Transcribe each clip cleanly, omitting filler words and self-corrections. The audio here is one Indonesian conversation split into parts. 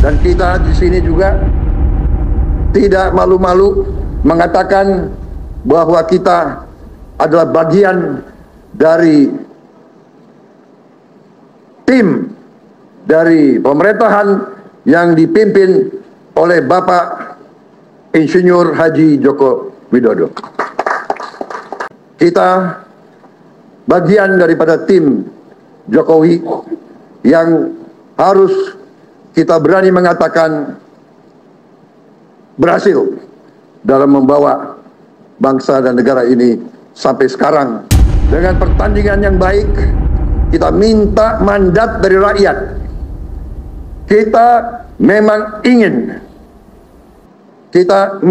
Dan kita di sini juga tidak malu-malu mengatakan bahwa kita adalah bagian dari tim dari pemerintahan yang dipimpin oleh Bapak Insinyur Haji Joko Widodo. Kita bagian daripada tim Jokowi yang harus kita berani mengatakan berhasil dalam membawa bangsa dan negara ini sampai sekarang. Dengan pertandingan yang baik, kita minta mandat dari rakyat. Kita memang ingin, kita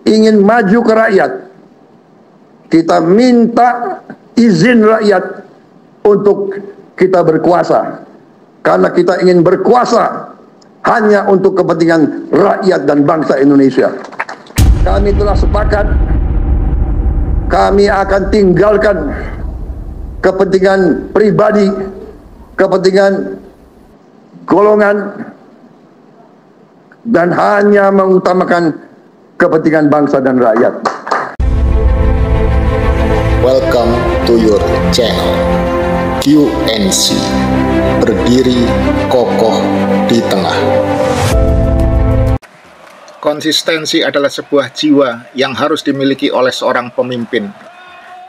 ingin maju ke rakyat. Kita minta izin rakyat untuk kita berkuasa. Karena kita ingin berkuasa hanya untuk kepentingan rakyat dan bangsa Indonesia. Kami telah sepakat, kami akan tinggalkan kepentingan pribadi, kepentingan golongan, dan hanya mengutamakan kepentingan bangsa dan rakyat. Welcome to your channel QNC, berdiri kokoh di tengah. Konsistensi adalah sebuah jiwa yang harus dimiliki oleh seorang pemimpin,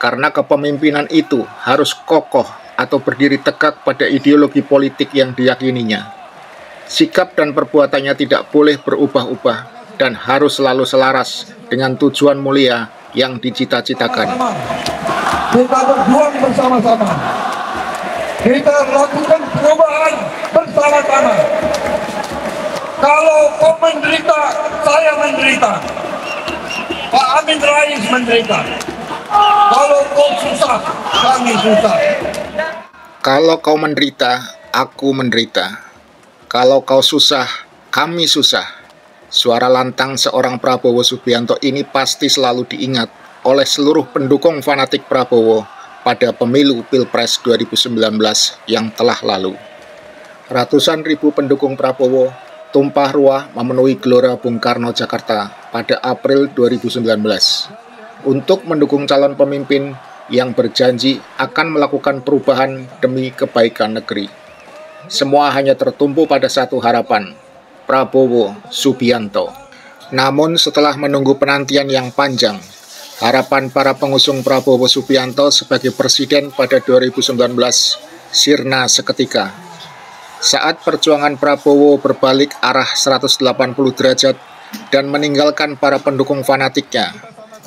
karena kepemimpinan itu harus kokoh atau berdiri tegak pada ideologi politik yang diyakininya. Sikap dan perbuatannya tidak boleh berubah-ubah dan harus selalu selaras dengan tujuan mulia yang dicita-citakan. Kita berjuang bersama-sama. Kita lakukan perubahan bersama-sama. Kalau kau menderita, saya menderita. Pak Amin Rais menderita. Kalau kau susah, kami susah. Kalau kau menderita, aku menderita. Kalau kau susah, kami susah. Suara lantang seorang Prabowo Subianto ini pasti selalu diingat oleh seluruh pendukung fanatik Prabowo pada pemilu Pilpres 2019 yang telah lalu. Ratusan ribu pendukung Prabowo tumpah ruah memenuhi Gelora Bung Karno, Jakarta pada April 2019 untuk mendukung calon pemimpin yang berjanji akan melakukan perubahan demi kebaikan negeri. Semua hanya tertumpu pada satu harapan, Prabowo Subianto. Namun setelah menunggu penantian yang panjang, harapan para pengusung Prabowo Subianto sebagai presiden pada 2019 sirna seketika. Saat perjuangan Prabowo berbalik arah 180 derajat dan meninggalkan para pendukung fanatiknya,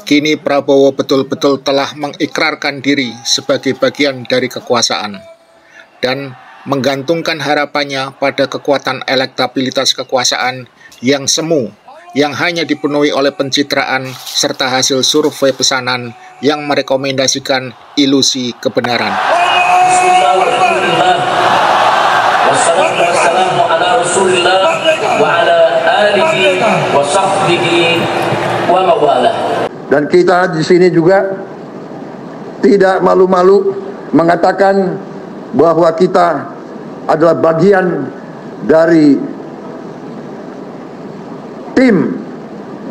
kini Prabowo betul-betul telah mengikrarkan diri sebagai bagian dari kekuasaan dan menggantungkan harapannya pada kekuatan elektabilitas kekuasaan yang semu, yang hanya dipenuhi oleh pencitraan serta hasil survei pesanan yang merekomendasikan ilusi kebenaran. Wassalamu ala Rasulillah wa ala alihi wa sahbihi wa mawalah. Dan kita di sini juga tidak malu-malu mengatakan bahwa kita adalah bagian dari tim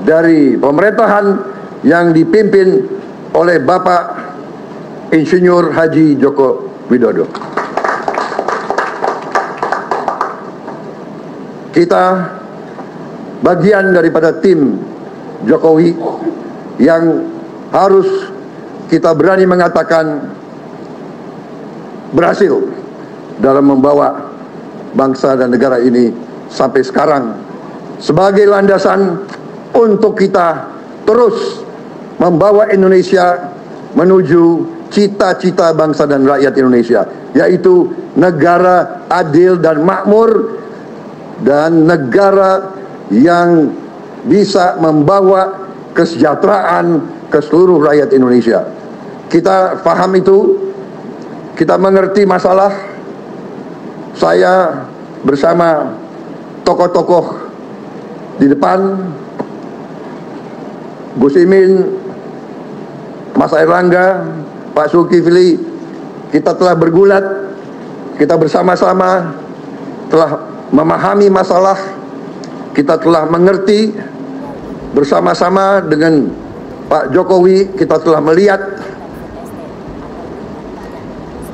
dari pemerintahan yang dipimpin oleh Bapak Insinyur Haji Joko Widodo. Kita bagian daripada tim Jokowi yang harus kita berani mengatakan berhasil dalam membawa bangsa dan negara ini sampai sekarang, sebagai landasan untuk kita terus membawa Indonesia menuju cita-cita bangsa dan rakyat Indonesia, yaitu negara adil dan makmur dan negara yang bisa membawa kesejahteraan ke seluruh rakyat Indonesia. Kita paham itu, kita mengerti masalah. Saya bersama tokoh-tokoh di depan, Gus Imin, Mas Airlangga, Pak Zulkifli, kita telah bergulat, kita bersama-sama telah memahami masalah, kita telah mengerti bersama-sama dengan Pak Jokowi, kita telah melihat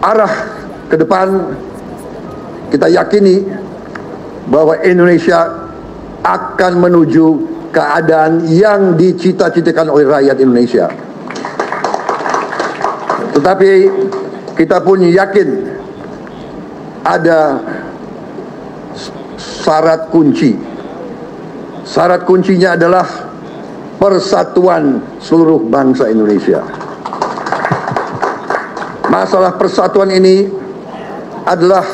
arah ke depan. Kita yakini bahwa Indonesia akan menuju keadaan yang dicita-citakan oleh rakyat Indonesia. Tetapi kita pun yakin ada syarat kunci. Syarat kuncinya adalah persatuan seluruh bangsa Indonesia. Masalah persatuan ini adalah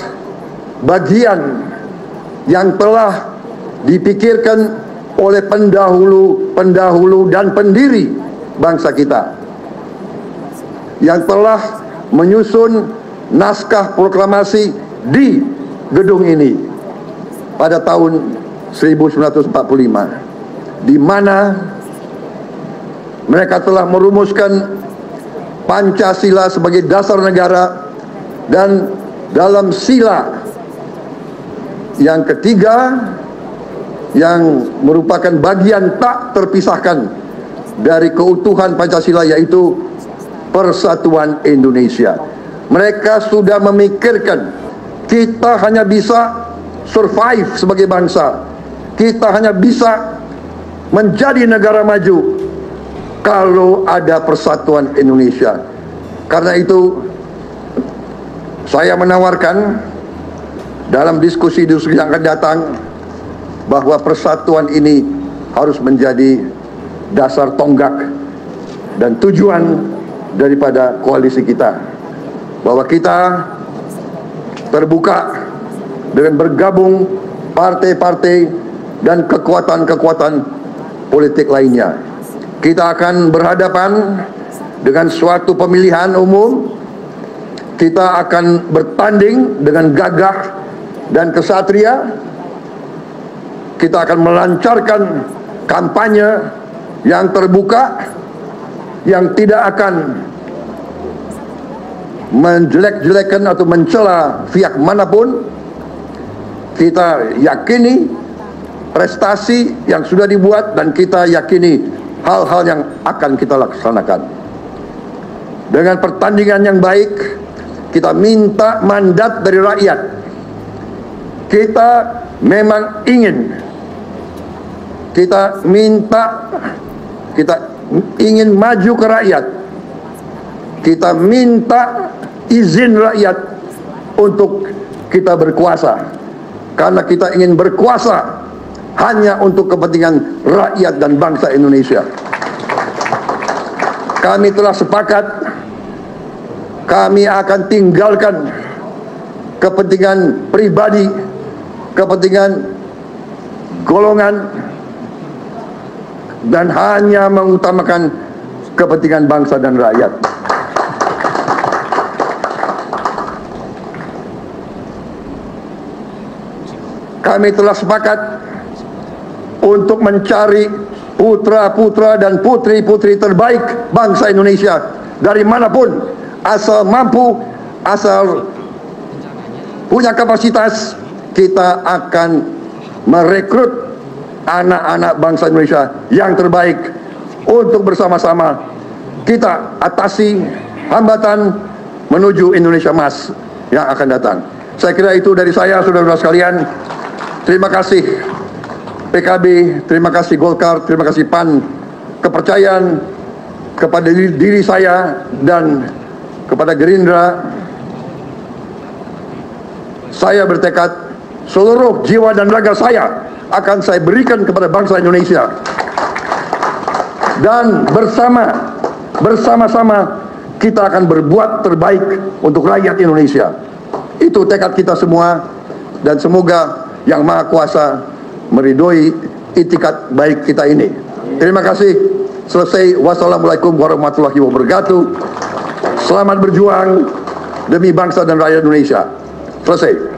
bagian yang telah dipikirkan oleh pendahulu dan pendiri bangsa kita, yang telah menyusun naskah proklamasi di gedung ini pada tahun 1945, di mana mereka telah merumuskan Pancasila sebagai dasar negara, dan dalam sila yang ketiga yang merupakan bagian tak terpisahkan dari keutuhan Pancasila, yaitu persatuan Indonesia. Mereka sudah memikirkan kita hanya bisa survive sebagai bangsa, kita hanya bisa menjadi negara maju kalau ada persatuan Indonesia. Karena itu saya menawarkan dalam diskusi-diskusi yang akan datang bahwa persatuan ini harus menjadi dasar tonggak dan tujuan daripada koalisi kita, bahwa kita terbuka dengan bergabung partai-partai dan kekuatan-kekuatan politik lainnya. Kita akan berhadapan dengan suatu pemilihan umum. Kita akan bertanding dengan gagah dan kesatria. Kita akan melancarkan kampanye yang terbuka, yang tidak akan menjelek-jelekan atau mencela pihak manapun. Kita yakini prestasi yang sudah dibuat, dan kita yakini hal-hal yang akan kita laksanakan. Dengan pertandingan yang baik, kita minta mandat dari rakyat. Kita memang ingin, kita ingin maju ke rakyat. Kita minta izin rakyat untuk kita berkuasa, karena kita ingin berkuasa hanya untuk kepentingan rakyat dan bangsa Indonesia. Kami telah sepakat, kami akan tinggalkan kepentingan pribadi, kepentingan golongan, dan hanya mengutamakan kepentingan bangsa dan rakyat. Kami telah sepakat untuk mencari putra-putra dan putri-putri terbaik bangsa Indonesia dari manapun, asal mampu, asal punya kapasitas. Kita akan merekrut anak-anak bangsa Indonesia yang terbaik untuk bersama-sama kita atasi hambatan menuju Indonesia Emas yang akan datang. Saya kira itu dari saya, saudara-saudara sekalian. Terima kasih PKB, terima kasih Golkar, terima kasih PAN, kepercayaan kepada diri saya dan kepada Gerindra. Saya bertekad seluruh jiwa dan raga saya akan saya berikan kepada bangsa Indonesia, dan bersama-sama kita akan berbuat terbaik untuk rakyat Indonesia. Itu tekad kita semua, dan semoga Yang Maha Kuasa meridhoi itikat baik kita ini. Terima kasih. Selesai. Wassalamualaikum warahmatullahi wabarakatuh. Selamat berjuang demi bangsa dan rakyat Indonesia. Selesai.